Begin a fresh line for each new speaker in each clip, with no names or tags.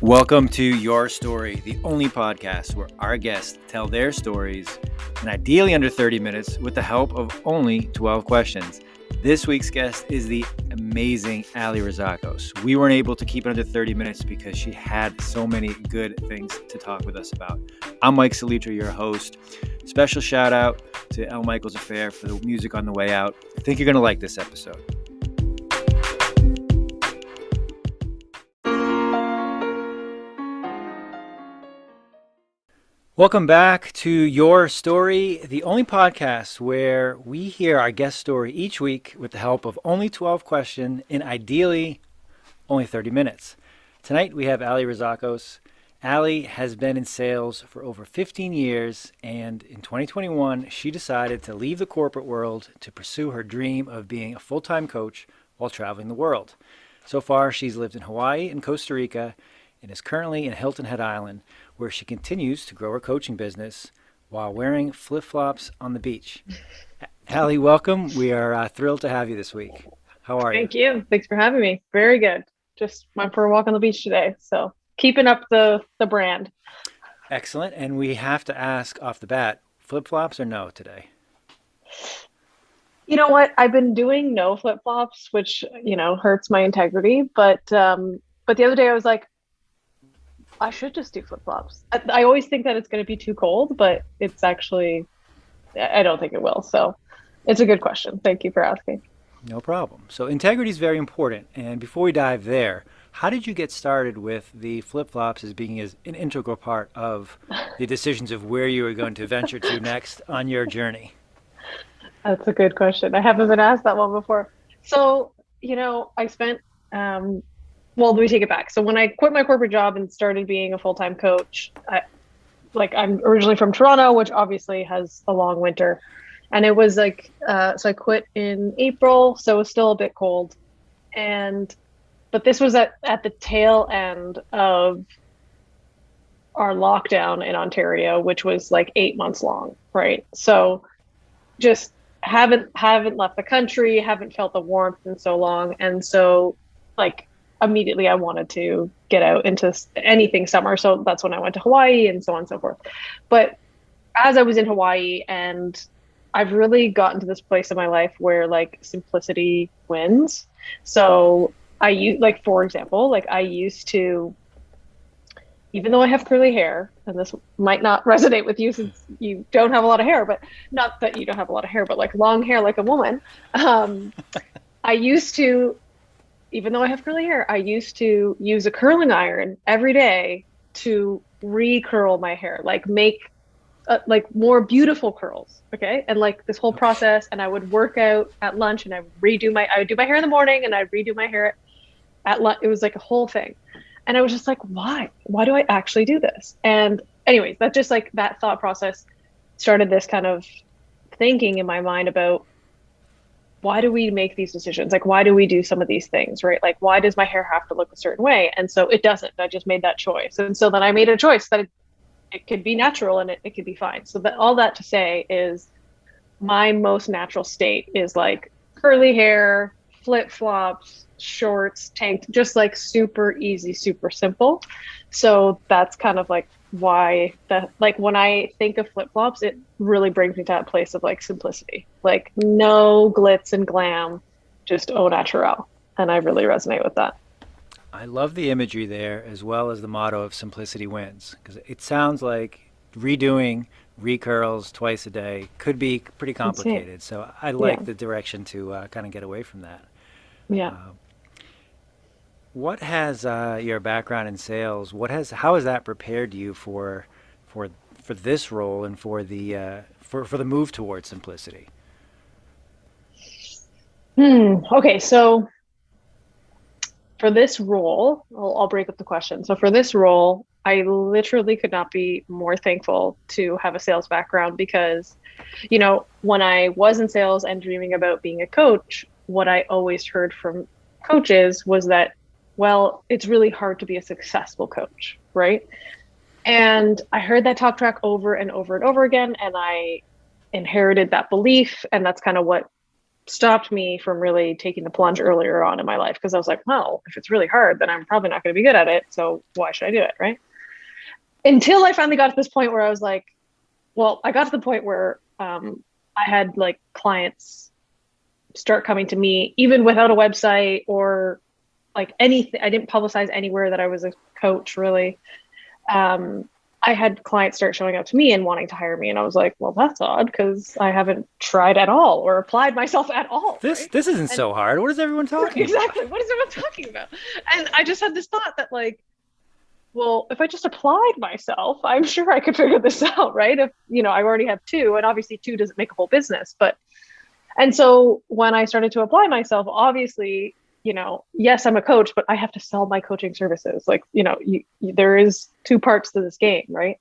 Welcome to Your Story, the only podcast where our guests tell their stories, and ideally under 30 minutes with the help of only 12 questions. This week's guest is the amazing Alli Rizacos. We weren't able to keep it under 30 minutes because she had so many good things to talk with us about. I'm Mike Salitra, your host. Special shout out to L. Michaels Affair for the music on the way out. I think you're going to like this episode. Welcome back to Your Story, the only podcast where we hear our guest story each week with the help of only 12 questions in ideally only 30 minutes. Tonight we have Alli Rizacos. Alli has been in sales for over 15 years, and in 2021 she decided to leave the corporate world to pursue her dream of being a full-time coach while traveling the world. So far she's lived in Hawaii and Costa Rica and is currently in Hilton Head Island, where she continues to grow her coaching business while wearing flip-flops on the beach. Alli, welcome. We are thrilled to have you this week. How are you?
Thank you. Thanks for having me. Very good. Just went for a walk on the beach today. So keeping up the brand.
Excellent. And we have to ask off the bat, flip-flops or no today?
You know what? I've been doing no flip-flops, which, hurts my integrity. But the other day I was like, I should just do flip-flops. I always think that it's going to be too cold, but it's actually, I don't think it will. So it's a good question. Thank you for asking.
No problem. So integrity is very important. And before we dive there, how did you get started with the flip-flops as being an integral part of the decisions of where you were going to venture to next on your journey?
That's a good question. I haven't been asked that one before. So, I spent, well, let me take it back. So when I quit my corporate job and started being a full-time coach, I'm originally from Toronto, which obviously has a long winter. And it was so I quit in April, so it was still a bit cold. But this was at the tail end of our lockdown in Ontario, which was like 8 months long, right? So just haven't left the country, haven't felt the warmth in so long. And so immediately I wanted to get out into anything summer. So that's when I went to Hawaii and so on and so forth. But as I was in Hawaii, and I've really gotten to this place in my life where simplicity wins. So for example, I used to, even though I have curly hair, and this might not resonate with you since you don't have a lot of hair, but not that you don't have a lot of hair, but long hair like a woman. I used to, even though I have curly hair, I used to use a curling iron every day to recurl my hair, make more beautiful curls. Okay. And this whole process, and I would work out at lunch and I would do my hair in the morning and I'd redo my hair at lunch. It was a whole thing. And I was just like, why do I actually do this? And anyways, that just that thought process started this kind of thinking in my mind about, why do we make these decisions? Why do we do some of these things, right? Why does my hair have to look a certain way? And so it doesn't. I just made that choice. And so then I made a choice that it could be natural and it could be fine. So all that to say is my most natural state is curly hair, flip-flops, shorts, tank, just super easy, super simple. So that's kind of why that, when I think of flip-flops, it really brings me to that place of simplicity, no glitz and glam, just au naturel. And I really resonate with that.
I love the imagery there, as well as the motto of simplicity wins, because it sounds like redoing recurls twice a day could be pretty complicated. So I like the direction to kind of get away from that.
Yeah.
What has your background in sales? How has that prepared you for this role and for the move towards simplicity?
Okay, so for this role, I'll break up the question. So for this role, I literally could not be more thankful to have a sales background because, when I was in sales and dreaming about being a coach, what I always heard from coaches was that, well, it's really hard to be a successful coach, right? And I heard that talk track over and over and over again, and I inherited that belief, and that's kind of what stopped me from really taking the plunge earlier on in my life because I was like, well, if it's really hard, then I'm probably not going to be good at it. So why should I do it? Right. Until I finally got to this point where I was like, well, I got to the point where I had like clients start coming to me even without a website or like anything. I didn't publicize anywhere that I was a coach really. Um, I had clients start showing up to me and wanting to hire me. And I was like, well, that's odd because I haven't tried at all or applied myself at all.
This
Right.
this isn't
And
so hard. What is everyone talking about?
exactly. What is everyone talking about? And I just had this thought that like, well, if I just applied myself, I'm sure I could figure this out, right? If, I already have two, and obviously two doesn't make a whole business, but, and so when I started to apply myself, obviously, yes, I'm a coach, but I have to sell my coaching services. Like, there is two parts to this game, right?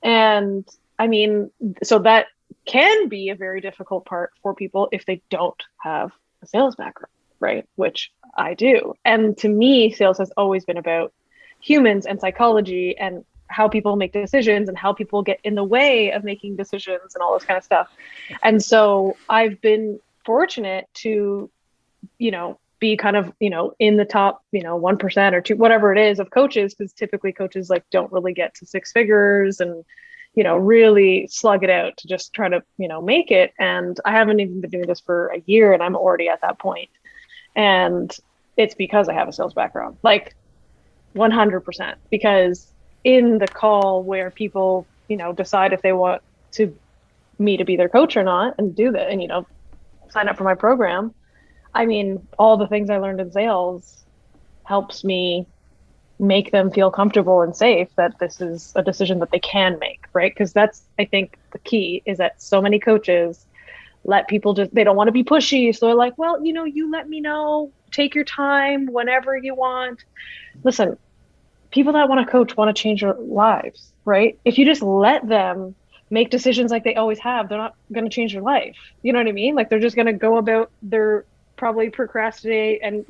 And I mean, so that can be a very difficult part for people if they don't have a sales background, right? Which I do. And to me, sales has always been about humans and psychology and how people make decisions and how people get in the way of making decisions and all this kind of stuff. And so I've been fortunate to, be kind of, in the top, 1% or two, whatever it is of coaches, because typically coaches like don't really get to six figures and, really slug it out to just try to, make it. And I haven't even been doing this for a year and I'm already at that point. And it's because I have a sales background. Like, 100%, because in the call where people, decide if they want me to be their coach or not and do that and, sign up for my program. I mean, all the things I learned in sales helps me make them feel comfortable and safe that this is a decision that they can make, right? Because that's, I think, the key is that so many coaches let people they don't want to be pushy. So they're like, well, you let me know, take your time whenever you want. Listen, people that want to coach want to change their lives, right? If you just let them make decisions like they always have, they're not going to change their life. You know what I mean? Like they're just going to go about their probably procrastinate and,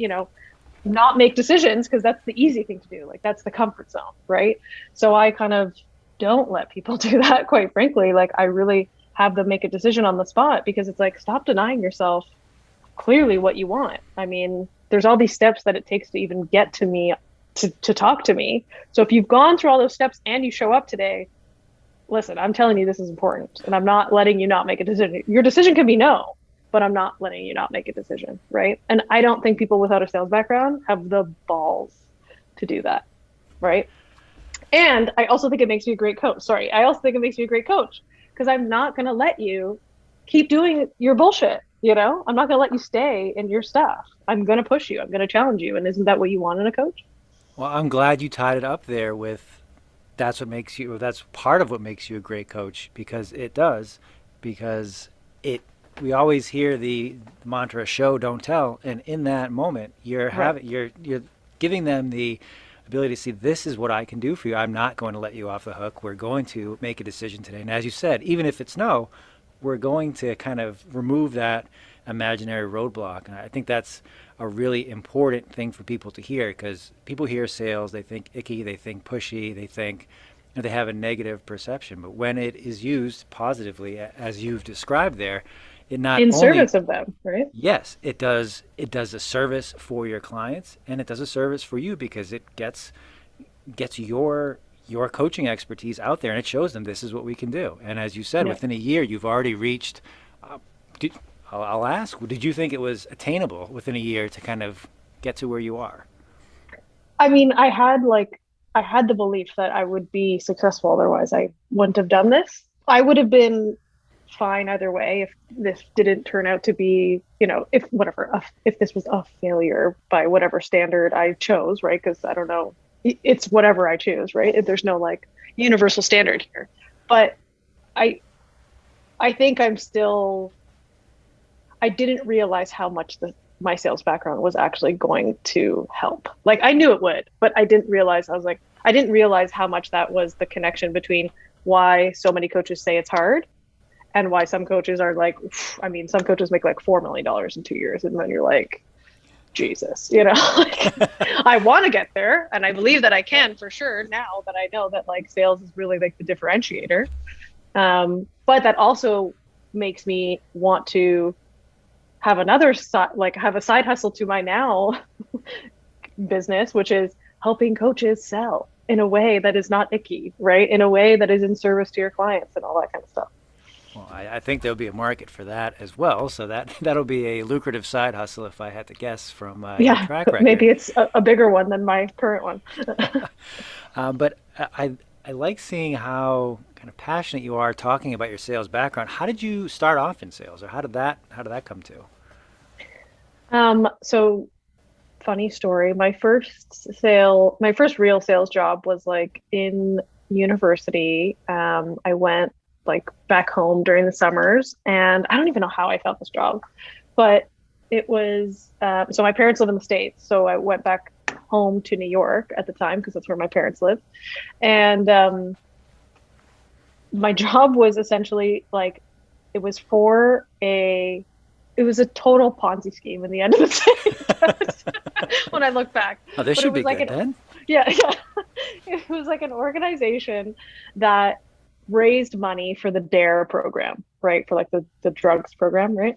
not make decisions because that's the easy thing to do. Like that's the comfort zone, right? So I kind of don't let people do that, quite frankly. Like I really have them make a decision on the spot because it's like, stop denying yourself clearly what you want. I mean, there's all these steps that it takes to even get to me to talk to me. So if you've gone through all those steps and you show up today, listen, I'm telling you this is important and I'm not letting you not make a decision. Your decision can be no, but I'm not letting you not make a decision, right? And I don't think people without a sales background have the balls to do that, right? And I also think it makes you a great coach. Sorry, I also think it makes you a great coach because I'm not going to let you keep doing your bullshit. I'm not going to let you stay in your stuff. I'm going to push you. I'm going to challenge you. And isn't that what you want in a coach?
Well, I'm glad you tied it up there with that's part of what makes you a great coach because it does, because we always hear the mantra show don't tell, and in that moment you're giving them the ability to see this is what I can do for you. I'm not going to let you off the hook. We're going to make a decision today. And as you said, even if it's no, we're going to kind of remove that imaginary roadblock. And I think that's a really important thing for people to hear because people hear sales, they think icky, they think pushy, they think they have a negative perception. But when it is used positively, as you've described there, it not
in
only
service of them, right?
yes, it does a service for your clients and it does a service for you because it gets your coaching expertise out there and it shows them this is what we can do. And as you said,
Yeah.
within a year you've already reached I'll ask, did you think it was attainable within a year to kind of get to where you are?
I mean, I had the belief that I would be successful. Otherwise, I wouldn't have done this. I would have been fine either way if this didn't turn out to be, if this was a failure by whatever standard I chose, right? Because I don't know, it's whatever I choose, right? There's no like universal standard here. But I, I think I didn't realize how much my sales background was actually going to help. Like I knew it would, but I didn't realize, I didn't realize how much that was the connection between why so many coaches say it's hard and why some coaches are like, I mean, some coaches make like $4 million in 2 years. And then you're like, Jesus, like, I want to get there. And I believe that I can for sure now that I know that like sales is really like the differentiator. But that also makes me want to have another side, like have a side hustle to my now business, which is helping coaches sell in a way that is not icky, right? In a way that is in service to your clients and all that kind of stuff.
Well, I think there'll be a market for that as well. So that'll be a lucrative side hustle if I had to guess from your
Yeah,
track record.
maybe it's a bigger one than my current one.
But I like seeing how kind of passionate you are talking about your sales background. How did you start off in sales, or how did that come to?
So funny story. My first real sales job was like in university. I went like back home during the summers, and I don't even know how I found this job, but it was so my parents live in the States, so I went back home to New York at the time because that's where my parents lived, and my job was essentially like it was for a it was a total Ponzi scheme in the end of the day when I look back.
Oh, this
But it
should
was
be
like
good
an
then.
yeah, yeah. It was like an organization that raised money for the DARE program, right? For like the drugs program, right?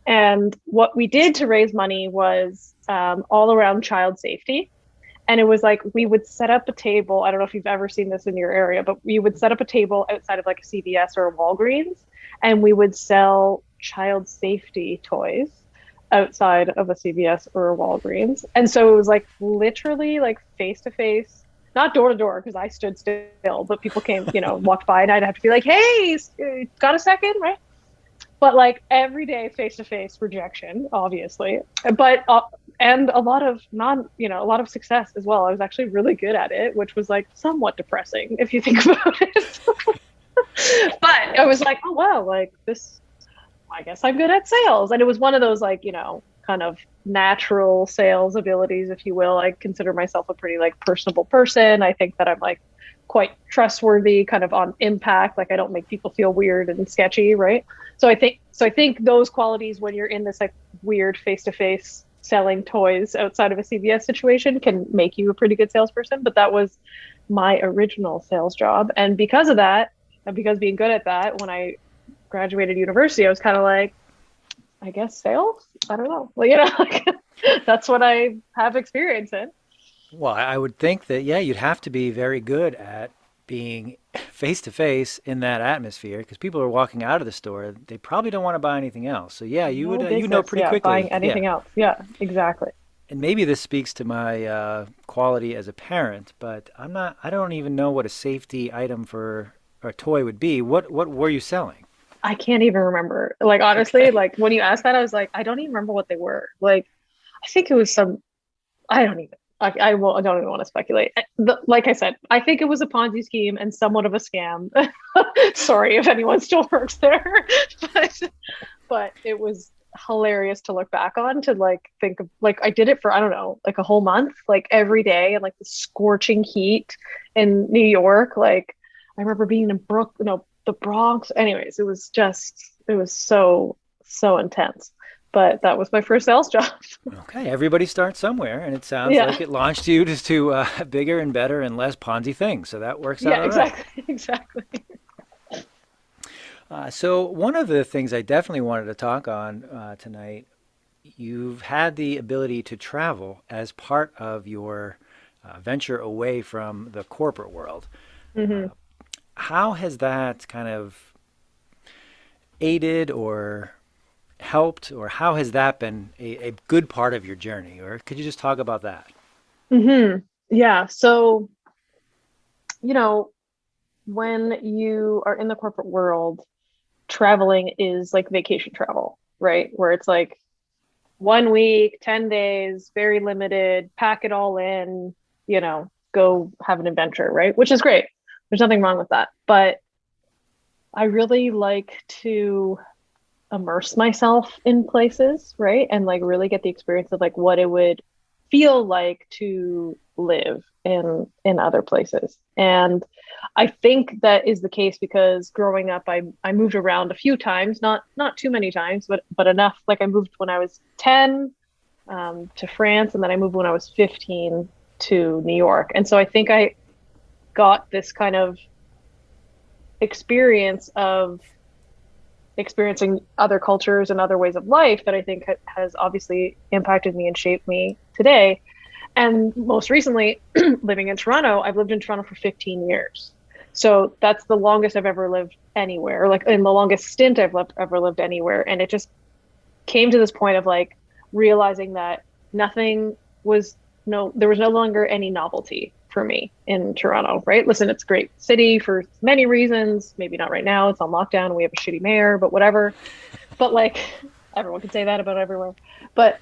And what we did to raise money was all around child safety. And it was like we would set up a table. I don't know if you've ever seen this in your area, but we would set up a table outside of like a CVS or a Walgreens, and we would sell child safety toys outside of a CVS or a Walgreens. And so it was like literally like face to face, not door to door because I stood still, but people came, walked by and I'd have to be like, hey, got a second, right? But like every day face to face rejection, obviously, but and a lot of a lot of success as well. I was actually really good at it, which was like somewhat depressing if you think about it. But I was like, oh wow, like this, I guess I'm good at sales. And it was one of those like, kind of natural sales abilities, if you will. I consider myself a pretty like personable person. I think that I'm like quite trustworthy, kind of on impact. Like I don't make people feel weird and sketchy, right? So I think those qualities when you're in this like weird face to face selling toys outside of a CVS situation can make you a pretty good salesperson. But that was my original sales job. And because of that, and because being good at that, when I graduated university, I was kind of like, I guess sales. I don't know. Well, like, that's what I have experience in.
Well, I would think that, yeah, you'd have to be very good at being face to face in that atmosphere because people are walking out of the store. They probably don't want to buy anything else. So, yeah, you would
No
you know
business,
pretty
yeah, buying
quickly. Yeah.
anything else. Yeah, exactly.
And maybe this speaks to my quality as a parent, but I don't even know what a safety item for or a toy would be. What were you selling?
I can't even remember. Like honestly,
Okay.
like when you asked that, I was like, I don't even remember what they were. Like, I think it was some. I don't even. I will. I don't even want to speculate. Like I said, I think it was a Ponzi scheme and somewhat of a scam. Sorry if anyone still works there, but it was hilarious to look back on, to like think of like I did it for I don't know like a whole month, like every day, and like the scorching heat in New York. Like I remember being in the Bronx. Anyways, it was so intense. But that was my first sales job.
Okay, everybody starts somewhere, and it sounds
Yeah,
like it launched you to bigger and better and less Ponzi things. So that works out
yeah,
all right.
exactly, exactly.
So one of the things I definitely wanted to talk on tonight, you've had the ability to travel as part of your venture away from the corporate world.
Hmm.
How has that kind of aided or helped, or how has that been a good part of your journey? Or could you just talk about that?
Hmm. Yeah. So, you know, when you are in the corporate world, traveling is like vacation travel, right? Where it's like 1 week, 10 days, very limited, pack it all in, go have an adventure, right? Which is great. There's nothing wrong with that. But I really like to immerse myself in places, right? And like really get the experience of like what it would feel like to live in other places. And I think that is the case because growing up I moved around a few times, not too many times, but enough. Like I moved when I was 10 to France, and then I moved when I was 15 to New York. And so I think I got this kind of experience of experiencing other cultures and other ways of life that I think has obviously impacted me and shaped me today. And most recently, living in Toronto, I've lived in Toronto for 15 years. So that's the longest I've ever lived anywhere, like in the longest stint ever lived anywhere. And it just came to this point of like realizing that nothing was there was no longer any novelty for me in Toronto, right? Listen, it's a great city for many reasons. Maybe not right now. It's on lockdown. We have a shitty mayor, but whatever. But like everyone can say that about everywhere. But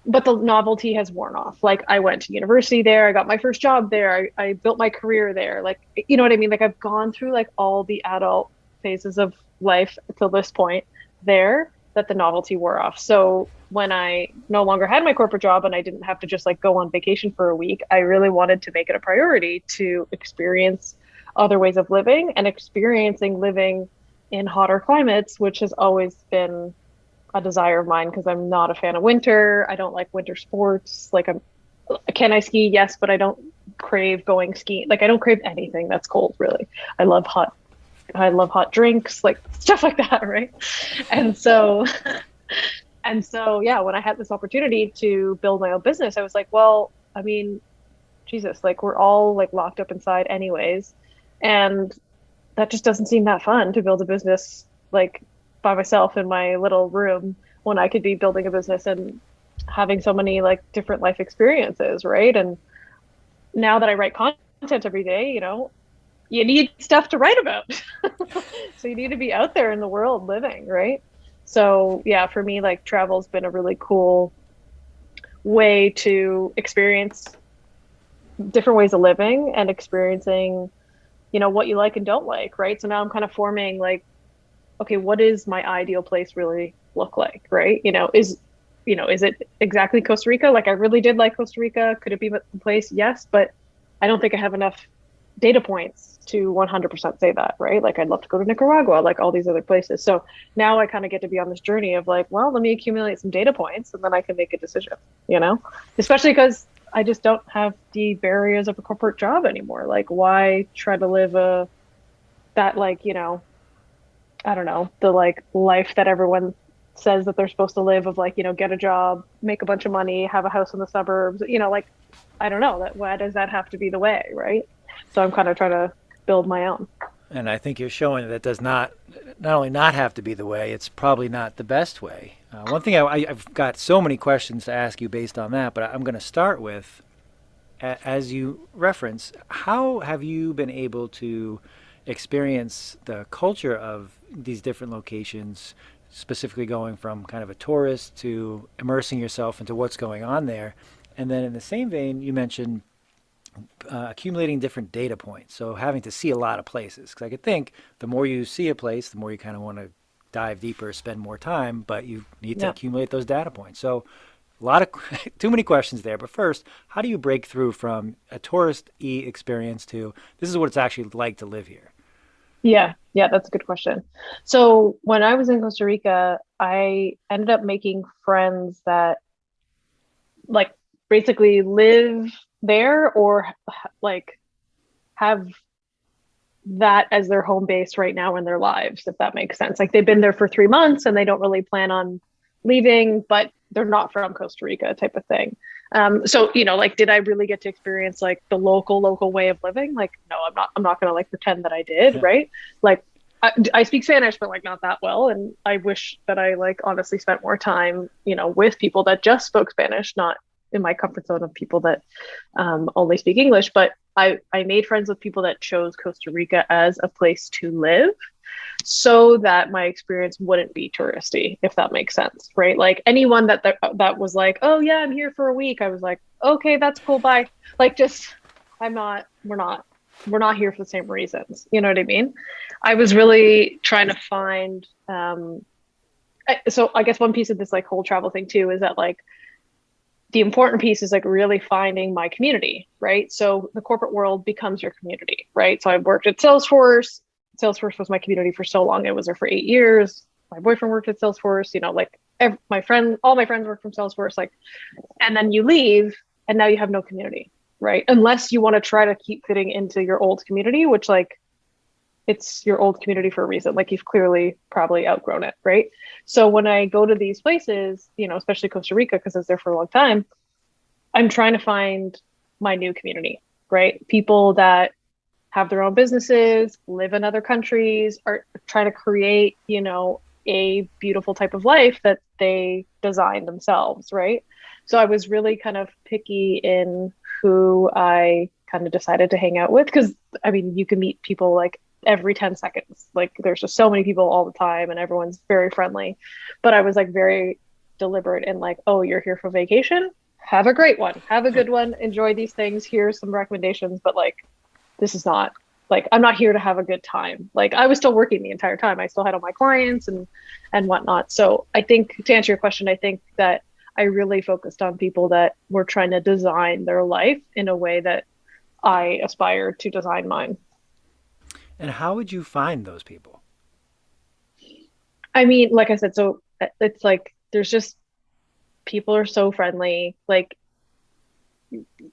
the novelty has worn off. Like I went to university there, I got my first job there, I built my career there. Like, you know what I mean? Like I've gone through like all the adult phases of life till this point there that the novelty wore off. So when I no longer had my corporate job and I didn't have to just like go on vacation for a week, I really wanted to make it a priority to experience other ways of living and experiencing living in hotter climates, which has always been a desire of mine because I'm not a fan of winter. I don't like winter sports. Can I ski? Yes, but I don't crave going skiing. Like I don't crave anything that's cold, really. I love hot. I love hot drinks, like stuff like that, right? And so, yeah, when I had this opportunity to build my own business, I was like, well, I mean, Jesus, like we're all like locked up inside anyways, and that just doesn't seem that fun to build a business like by myself in my little room when I could be building a business and having so many like different life experiences, right? And now that I write content every day, you need stuff to write about. So you need to be out there in the world living, right? So yeah, for me, like travel's been a really cool way to experience different ways of living and experiencing, what you like and don't like, right? So now I'm kind of forming like, okay, what is my ideal place really look like, right? Is it exactly Costa Rica? Like I really did like Costa Rica. Could it be the place? Yes, but I don't think I have enough data points to 100% say that, right? Like I'd love to go to Nicaragua, like all these other places. So now I kind of get to be on this journey of like, well, let me accumulate some data points and then I can make a decision, especially because I just don't have the barriers of a corporate job anymore. Like why try to live that like, I don't know, the like life that everyone says that they're supposed to live of like, get a job, make a bunch of money, have a house in the suburbs, like, I don't know that why does that have to be the way, right? So I'm kind of trying to build my own.
And I think you're showing that does not only not have to be the way, it's probably not the best way. One thing I've got so many questions to ask you based on that, but I'm going to start with, as you reference, how have you been able to experience the culture of these different locations, specifically going from kind of a tourist to immersing yourself into what's going on there? And then in the same vein, you mentioned accumulating different data points. So having to see a lot of places. Because I could think the more you see a place, the more you kind of want to dive deeper, spend more time, but you need to
Yeah.
accumulate those data points. So a lot of too many questions there. But first, how do you break through from a tourist-y experience to this is what it's actually like to live here?
Yeah. Yeah. That's a good question. So when I was in Costa Rica, I ended up making friends that like basically live there or like have that as their home base right now in their lives, if that makes sense. Like they've been there for 3 months and they don't really plan on leaving, but they're not from Costa Rica type of thing. So, like, did I really get to experience like the local way of living? Like, no, I'm not going to like pretend that I did. Right. Like I speak Spanish, but like not that well. And I wish that I like honestly spent more time, with people that just spoke Spanish, not in my comfort zone of people that only speak English. But I made friends with people that chose Costa Rica as a place to live so that my experience wouldn't be touristy, if that makes sense, right? Like anyone that was like, oh yeah, I'm here for a week. I was like, okay, that's cool. Bye. Like just, we're not here for the same reasons. You know what I mean? I was really trying to find, so I guess one piece of this like whole travel thing too, is that like, the important piece is like really finding my community, right? So the corporate world becomes your community, right? So I've worked at Salesforce. Salesforce was my community for so long. I was there for 8 years. My boyfriend worked at Salesforce, like all my friends work from Salesforce, like, and then you leave and now you have no community, right? Unless you want to try to keep fitting into your old community, which like it's your old community for a reason. Like you've clearly probably outgrown it, right? So when I go to these places, especially Costa Rica, because I was there for a long time, I'm trying to find my new community, right? People that have their own businesses, live in other countries, are trying to create, a beautiful type of life that they design themselves, right? So I was really kind of picky in who I kind of decided to hang out with because I mean, you can meet people like every 10 seconds. Like there's just so many people all the time and everyone's very friendly. But I was like very deliberate in like, oh, you're here for vacation? Have a great one. Have a good one. Enjoy these things. Here's some recommendations, but like this is not like I'm not here to have a good time. Like I was still working the entire time. I still had all my clients and whatnot. So I think to answer your question, I think that I really focused on people that were trying to design their life in a way that I aspire to design mine.
And how would you find those people?
I mean, like I said, so it's like there's just people are so friendly. Like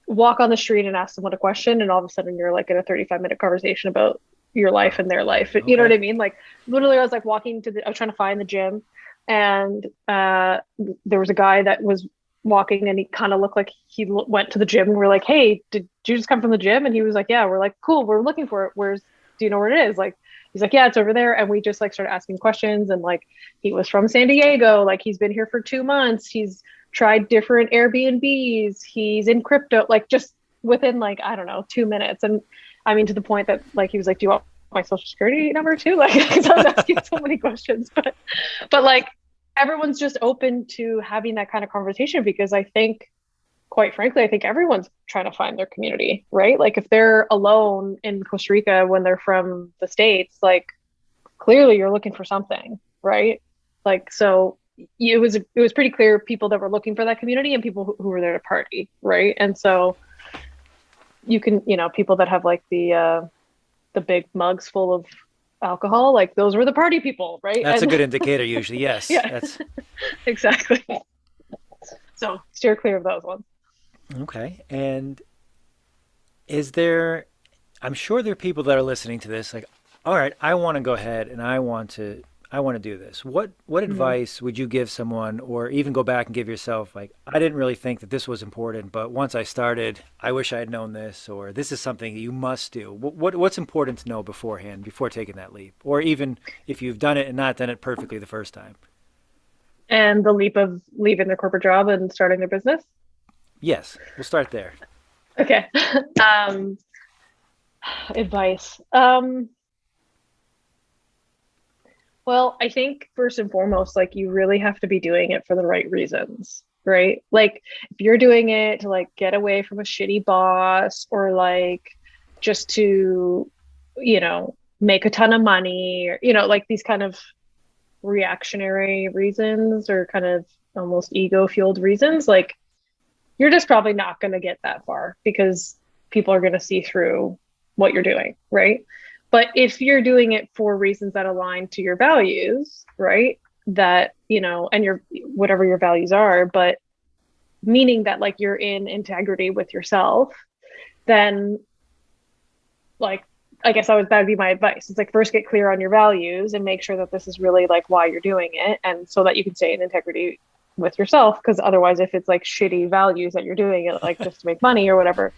walk on the street and ask someone a question and all of a sudden you're like in a 35-minute conversation about your life
Wow.
and their life, you know what
Okay.
I mean? Like literally I was like I was trying to find the gym and there was a guy that was walking and he kind of looked like went to the gym and we're like, hey, did you just come from the gym? And he was like, yeah. We're like, cool, we're looking for it. Do you know where it is? Like he's like, yeah, it's over there. And we just like started asking questions and like he was from San Diego, like he's been here for 2 months, he's tried different Airbnbs. He's in crypto, like just within like, I don't know, 2 minutes. And I mean, to the point that like, he was like, do you want my social security number too? Like, cause I was asking so many questions, but like everyone's just open to having that kind of conversation because I think, quite frankly, I think everyone's trying to find their community, right? Like if they're alone in Costa Rica when they're from the States, like clearly you're looking for something, right? Like, so it was pretty clear people that were looking for that community and people who were there to party, right? And so you can, people that have like the big mugs full of alcohol, like those were the party people, right?
That's a
And
good indicator usually. Yes.
yeah,
That's
exactly. So steer clear of those ones.
okay. And is there, I'm sure there are people that are listening to this like, all right, I want to go ahead and I want to do this. What
Mhm.
advice would you give someone or even go back and give yourself like, I didn't really think that this was important, but once I started, I wish I had known this or this is something that you must do. What's important to know beforehand before taking that leap? Or even if you've done it and not done it perfectly the first time?
And the leap of leaving their corporate job and starting their business.
Yes, we'll start there.
Okay. um, Advice. Well, I think first and foremost, like you really have to be doing it for the right reasons, right? Like if you're doing it to like get away from a shitty boss or like just to, make a ton of money or, like these kind of reactionary reasons or kind of almost ego fueled reasons, like you're just probably not going to get that far because people are going to see through what you're doing, right? But if you're doing it for reasons that align to your values, right? That, and your whatever your values are, but meaning that like you're in integrity with yourself, then like I guess that'd be my advice. It's like first get clear on your values and make sure that this is really like why you're doing it and so that you can stay in integrity with yourself because otherwise if it's like shitty values that you're doing it like just to make money or whatever,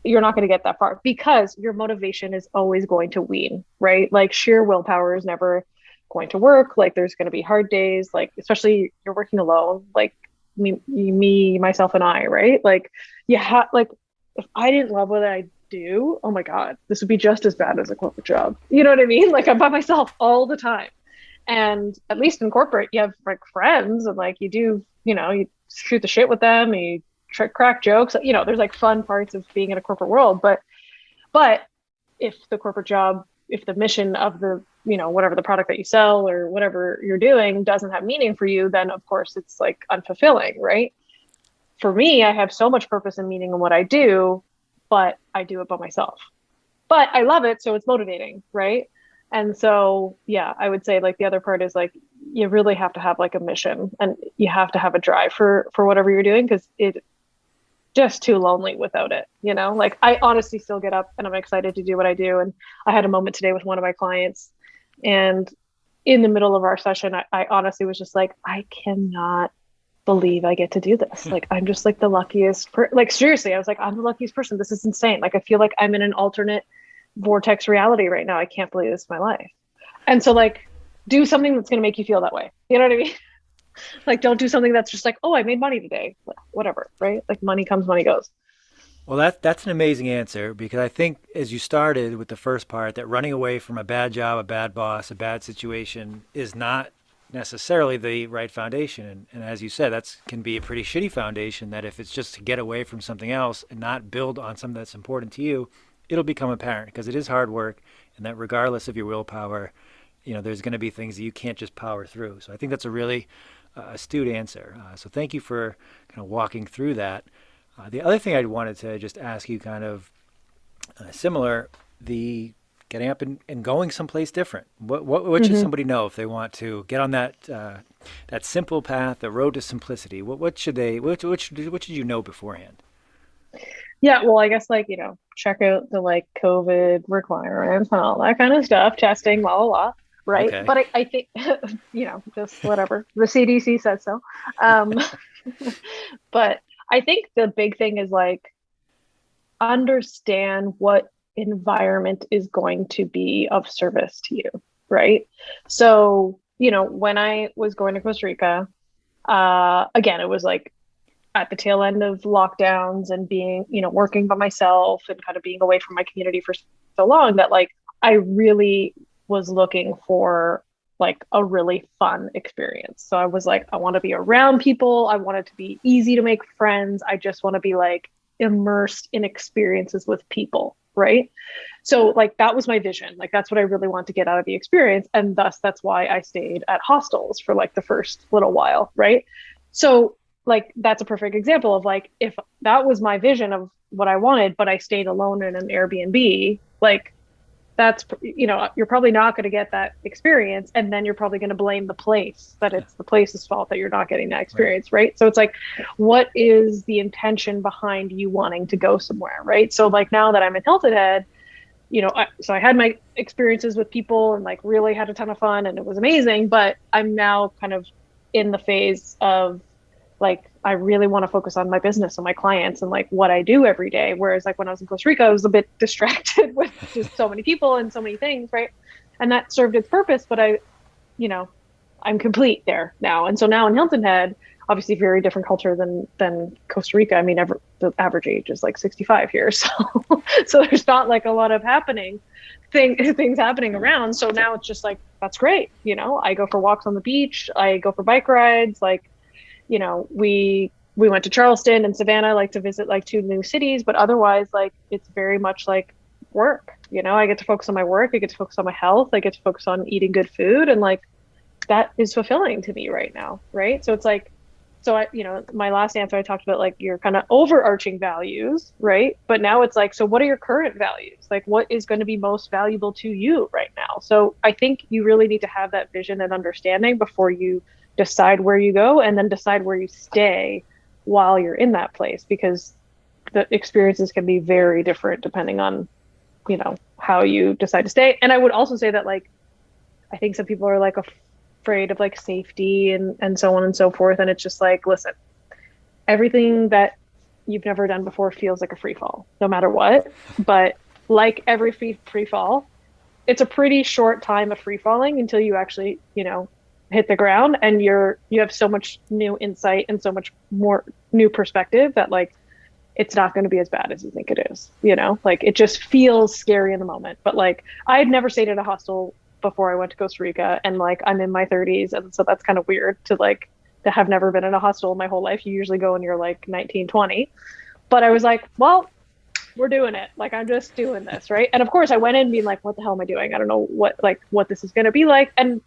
you're not going to get that far because your motivation is always going to wean, right? Like sheer willpower is never going to work. Like there's going to be hard days, like especially you're working alone, like me, myself, and I, right? Like like if I didn't love what I do, oh my God, this would be just as bad as a corporate job. You know what I mean? Like I'm by myself all the time. And at least in corporate, you have like friends and like you do, you shoot the shit with them, you crack jokes. There's like fun parts of being in a corporate world, but if the corporate job, if the mission of the, whatever the product that you sell or whatever you're doing doesn't have meaning for you, then of course it's like unfulfilling, right? For me, I have so much purpose and meaning in what I do, but I do it by myself. But I love it, so it's motivating, right? And so, yeah, I would say like the other part is like you really have to have like a mission and you have to have a drive for whatever you're doing because just too lonely without it, Like I honestly still get up and I'm excited to do what I do. And I had a moment today with one of my clients, and in the middle of our session, I honestly was just like, I cannot believe I get to do this. Like, I'm just like the luckiest, like, seriously, I was like, I'm the luckiest person. This is insane. Like, I feel like I'm in an alternate vortex reality right now. I can't believe this is my life. And so, like, do something that's going to make you feel that way. You know what I mean? Like, don't do something that's just like, oh, I made money today. Whatever, right? Like, money comes, money goes.
Well, that's an amazing answer because I think as you started with the first part, that running away from a bad job, a bad boss, a bad situation is not necessarily the right foundation. And as you said, that can be a pretty shitty foundation that if it's just to get away from something else and not build on something that's important to you, it'll become apparent because it is hard work and that regardless of your willpower, there's going to be things that you can't just power through. So I think that's a really astute answer. So thank you for kind of walking through that. The other thing I wanted to just ask you, kind of similar, the getting up and going someplace different. What should
Mm-hmm.
somebody know if they want to get on that simple path, the road to simplicity? What should they what should you know beforehand?
Yeah, well, I guess like, check out the like COVID requirements and all that kind of stuff, testing, blah, blah, blah, right?
Okay.
But I think, just whatever. The CDC says so. Um, but I think the big thing is like understand what environment is going to be of service to you, right? So, when I was going to Costa Rica, again, it was like at the tail end of lockdowns and being, working by myself and kind of being away from my community for so long that like I really was looking for like a really fun experience. So I was like, I want to be around people. I want it to be easy to make friends. I just want to be like immersed in experiences with people. Right. So like that was my vision. Like that's what I really want to get out of the experience. And thus that's why I stayed at hostels for like the first little while. Right. So like that's a perfect example of like if that was my vision of what I wanted, but I stayed alone in an Airbnb, like that's you're probably not going to get that experience, and then you're probably going to blame the place that it's the place's fault that you're not getting that
Right.
experience, right? So it's like, what is the intention behind you wanting to go somewhere, right? So like now that I'm in Hilton Head, so I had my experiences with people and like really had a ton of fun and it was amazing, but I'm now kind of in the phase of like I really want to focus on my business and my clients and like what I do every day. Whereas like when I was in Costa Rica, I was a bit distracted with just so many people and so many things, right? And that served its purpose, but you know, I'm complete there now. And so now in Hilton Head, obviously very different culture than Costa Rica. I mean, the average age is like 65 here, so so there's not like a lot of things happening around. So now it's just like that's great. I go for walks on the beach, I go for bike rides, like we went to Charleston and Savannah, like to visit like two new cities, but otherwise like it's very much like work. I get to focus on my work, I get to focus on my health, I get to focus on eating good food, and like that is fulfilling to me right now, right? So it's like, my last answer I talked about like your kind of overarching values, right? But now it's like, so what are your current values? Like what is going to be most valuable to you right now? So I think you really need to have that vision and understanding before you decide where you go and then decide where you stay while you're in that place, because the experiences can be very different depending on, how you decide to stay. And I would also say that like, I think some people are like afraid of like safety and so on and so forth. And it's just like, listen, everything that you've never done before feels like a free fall, no matter what. But like every free fall, it's a pretty short time of free falling until you actually, hit the ground and you have so much new insight and so much more new perspective that like it's not going to be as bad as you think it is, like it just feels scary in the moment. But like I had never stayed at a hostel before I went to Costa Rica, and like I'm in my 30s, and so that's kind of weird to have never been in a hostel my whole life. You usually go when you're like 19, 20. But I was like, well, we're doing it. Like I'm just doing this, right? And of course I went in being like, what the hell am I doing? I don't know what this is going to be like. And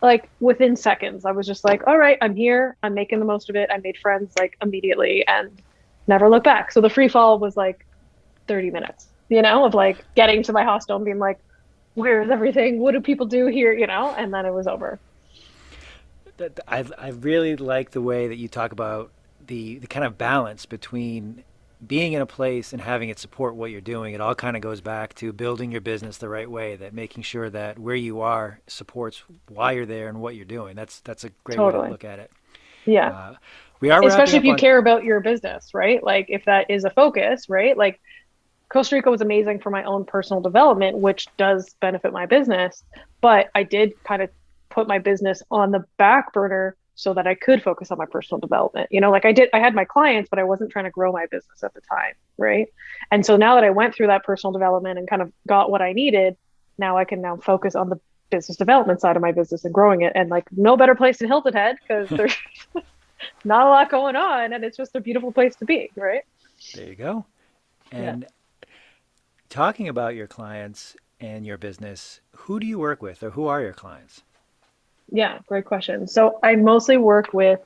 like within seconds I was just like, all right, I'm here, I'm making the most of it. I made friends like immediately and never looked back. So the free fall was like 30 minutes, of like getting to my hostel and being like, where's everything? What do people do here? And then it was over.
I really like the way that you talk about the kind of balance between being in a place and having it support what you're doing, it all kind of goes back to building your business the right way, that making sure that where you are supports why you're there and what you're doing. That's a great way to
Totally.
look at it.
Yeah.
Uh, we are wrapping
Especially if
up
you
on.
care about your business, right? Like if that is a focus, right? Like Costa Rica was amazing for my own personal development, which does benefit my business. But I did kind of put my business on the back burner so that I could focus on my personal development. Like I had my clients, but I wasn't trying to grow my business at the time. Right. And so now that I went through that personal development and kind of got what I needed, now I can now focus on the business development side of my business and growing it. And like no better place than Hilton Head because there's not a lot going on and it's just a beautiful place to be. Right.
There you go.
Yeah.
And talking about your clients and your business, who do you work with, or who are your clients?
Yeah, great question. So I mostly work with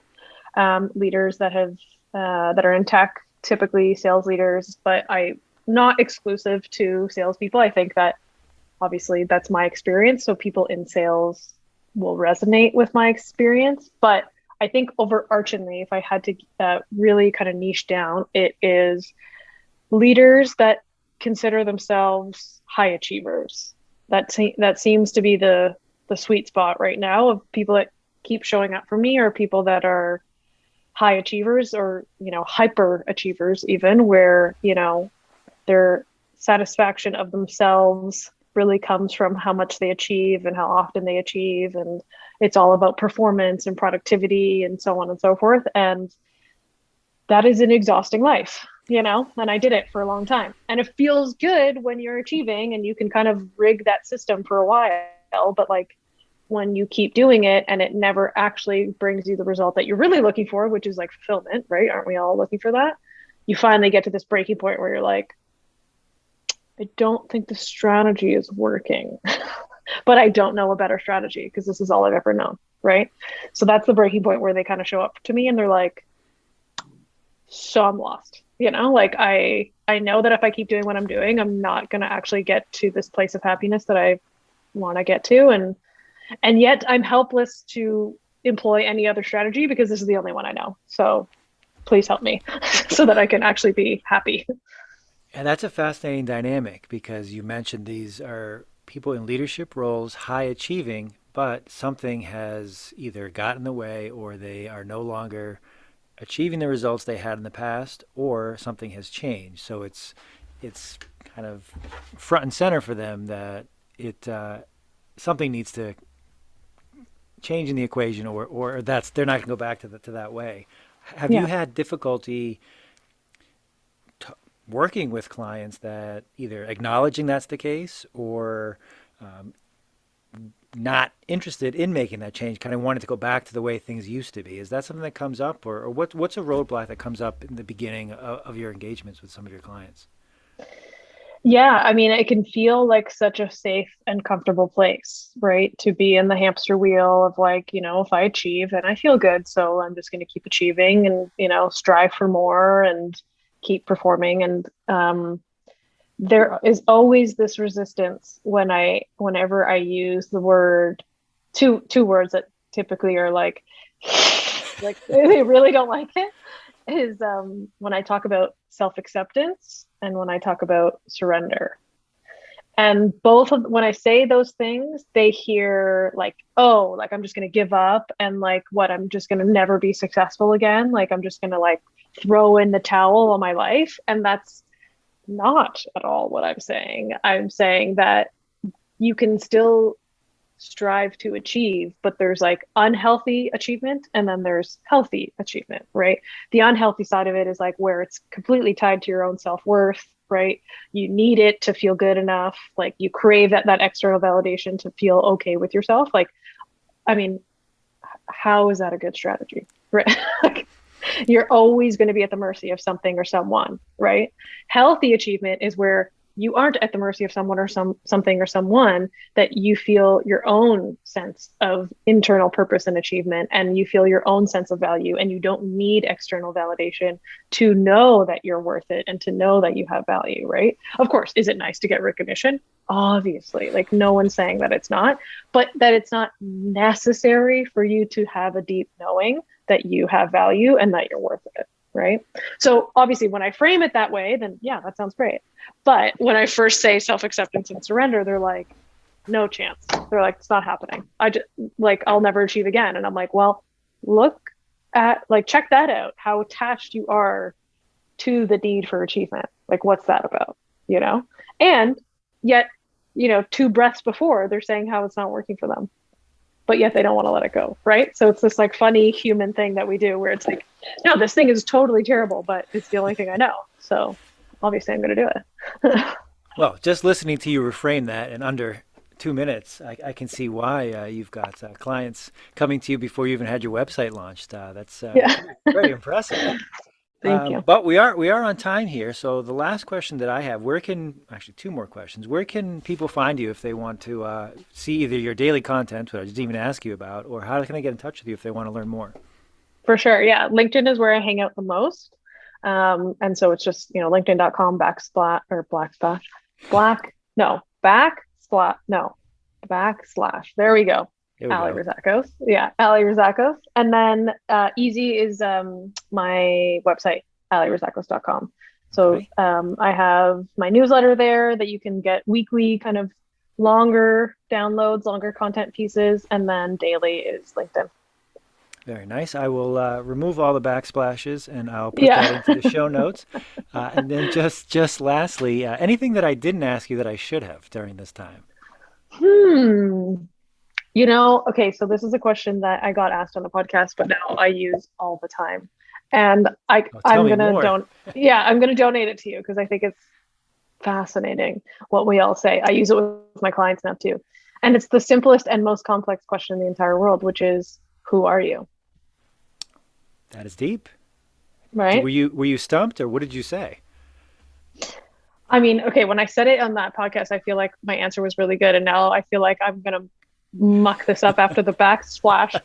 leaders that are in tech, typically sales leaders, but I not exclusive to salespeople. I think that obviously that's my experience, so people in sales will resonate with my experience. But I think overarchingly, if I had to really kind of niche down, it is leaders that consider themselves high achievers. That seems to be the sweet spot right now of people that keep showing up for me, or people that are high achievers, or hyper achievers, even where their satisfaction of themselves really comes from how much they achieve and how often they achieve, and it's all about performance and productivity and so on and so forth. And that is an exhausting life, and I did it for a long time. And it feels good when you're achieving and you can kind of rig that system for a while. But like when you keep doing it and it never actually brings you the result that you're really looking for, which is like fulfillment, right? Aren't we all looking for that? You finally get to this breaking point where you're like, I don't think the strategy is working, but I don't know a better strategy because this is all I've ever known, right? So that's the breaking point where they kind of show up to me and they're like, so I'm lost. Like I know that if I keep doing what I'm doing, I'm not going to actually get to this place of happiness that I want to get to. And yet I'm helpless to employ any other strategy because this is the only one I know. So please help me so that I can actually be happy.
And that's a fascinating dynamic, because you mentioned these are people in leadership roles, high achieving, but something has either got in the way, or they are no longer achieving the results they had in the past, or something has changed. So it's kind of front and center for them that it something needs to change in the equation, or that's they're not going to go back to that way. Have you
Yeah.
had difficulty working with clients that either acknowledging that's the case, or um, not interested in making that change, kind of wanting to go back to the way things used to be? Is that something that comes up, or what's a roadblock that comes up in the beginning of your engagements with some of your clients?
Yeah, I mean, it can feel like such a safe and comfortable place, right? To be in the hamster wheel of like, if I achieve and I feel good, so I'm just going to keep achieving and, strive for more and keep performing. And there is always this resistance whenever I use the word, two words that typically are like they really don't like it, is when I talk about self-acceptance and when I talk about surrender. And both of when I say those things, they hear like, oh, like I'm just going to give up, and like what, I'm just going to never be successful again. Like I'm just going to like throw in the towel on my life. And that's not at all what I'm saying. I'm saying that you can still strive to achieve, but there's like unhealthy achievement and then there's healthy achievement, right? The unhealthy side of it is like where it's completely tied to your own self-worth, right? You need it to feel good enough. Like you crave that external validation to feel okay with yourself. Like, I mean, how is that a good strategy? Right? Like, you're always going to be at the mercy of something or someone, right? Healthy achievement is where you aren't at the mercy of someone or something or someone, that you feel your own sense of internal purpose and achievement, and you feel your own sense of value, and you don't need external validation to know that you're worth it and to know that you have value, right? Of course, is it nice to get recognition? Obviously, like no one's saying that it's not, but that it's not necessary for you to have a deep knowing that you have value and that you're worth it, right? So obviously when I frame it that way, then yeah, that sounds great. But when I first say self-acceptance and surrender, they're like, no chance. They're like, it's not happening. I just like, I'll never achieve again. And I'm like, well, look at like, check that out, how attached you are to the need for achievement. Like, what's that about? You know? And yet, two breaths before they're saying how it's not working for them, but yet they don't want to let it go. Right. So it's this like funny human thing that we do where it's like, no, this thing is totally terrible, but it's the only thing I know. So obviously I'm going to do it.
Well, just listening to you reframe that in under 2 minutes, I can see why you've got clients coming to you before you even had your website launched. That's
Yeah.
very impressive.
Thank you.
But we are on time here. So the last question that I have, where can actually two more questions? Where can people find you if they want to see either your daily content, which I didn't even ask you about, or how can they get in touch with you if they want to learn more?
For sure. Yeah. LinkedIn is where I hang out the most. And so it's just, linkedin.com backslash or black, no, backslash. There we go.
There we
Alli
go.
Rizacos. Yeah. Alli Rizacos. And then easy is my website, allirizakos.com. So
Okay.
I have my newsletter there that you can get weekly kind of longer downloads, longer content pieces. And then daily is LinkedIn.
Very nice. I will remove all the backsplashes and I'll put that
Yeah.
into the show notes. And then just lastly, anything that I didn't ask you that I should have during this time?
Hmm. Okay, so this is a question that I got asked on the podcast, but now I use all the time. And I
Oh, tell
I'm
me
gonna
more.
don't yeah, I'm gonna donate it to you because I think it's fascinating what we all say. I use it with my clients now too. And it's the simplest and most complex question in the entire world, which is who are you?
That is deep.
Right?
Were you stumped or what did you say?
I mean, okay, when I said it on that podcast, I feel like my answer was really good. And now I feel like I'm gonna muck this up after the backsplash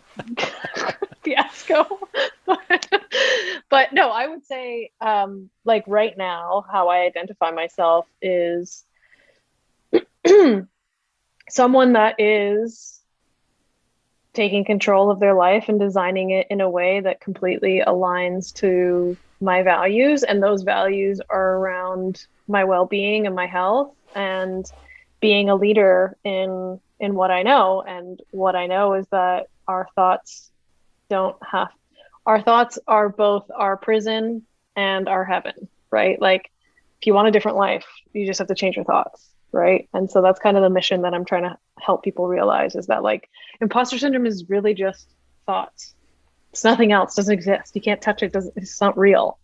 fiasco. But no, I would say like right now, how I identify myself is someone that is taking control of their life and designing it in a way that completely aligns to my values. And those values are around my well-being and my health and being a leader in what I know. And what I know is that don't have our thoughts are both our prison and our heaven, right? Like if you want a different life, you just have to change your thoughts, right? And so that's kind of the mission that I'm trying to help people realize is that like imposter syndrome is really just thoughts. It's nothing else, doesn't exist. You can't touch it, doesn't it's not real.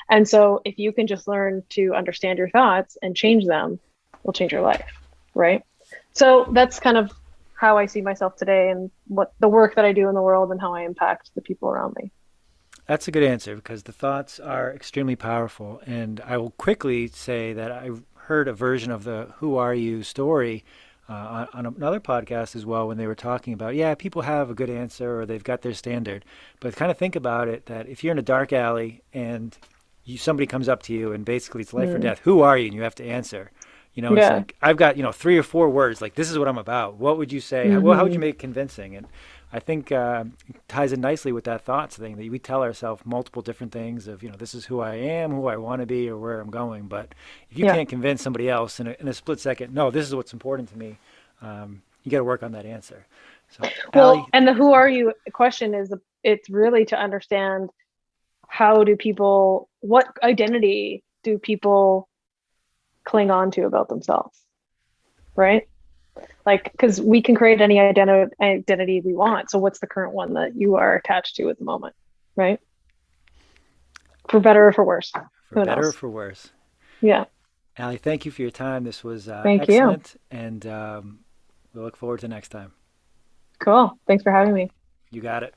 And so if you can just learn to understand your thoughts and change them, will change your life, right? So that's kind of how I see myself today and what the work that I do in the world and how I impact the people around me.
That's a good answer because the thoughts are extremely powerful. And I will quickly say that I heard a version of the Who Are You story on another podcast as well when they were talking about, yeah, people have a good answer or they've got their standard. But kind of think about it that if you're in a dark alley and somebody comes up to you and basically it's life or
Mm.
death, who are you? And you have to answer. It's
Yeah.
like I've got 3 or 4 words. Like this is what I'm about. What would you say? How would you
Hmm.
make it convincing? And I think it ties in nicely with that thoughts thing that we tell ourselves multiple different things of this is who I am, who I want to be, or where I'm going. But if you
Yeah.
can't convince somebody else in a split second, no, this is what's important to me. You got to work on that answer. So,
Well,
Alli,
and the who are you question is it's really to understand what identity do people cling on to about themselves, right? Like, because we can create any identity we want. So, what's the current one that you are attached to at the moment, right? For better or for worse,
for
who
better or
knows?
for worse.
Yeah.
Alli, thank you for your time. This was
Thank you.
excellent, and we'll look forward to next time.
Cool. Thanks for having me.
You got it.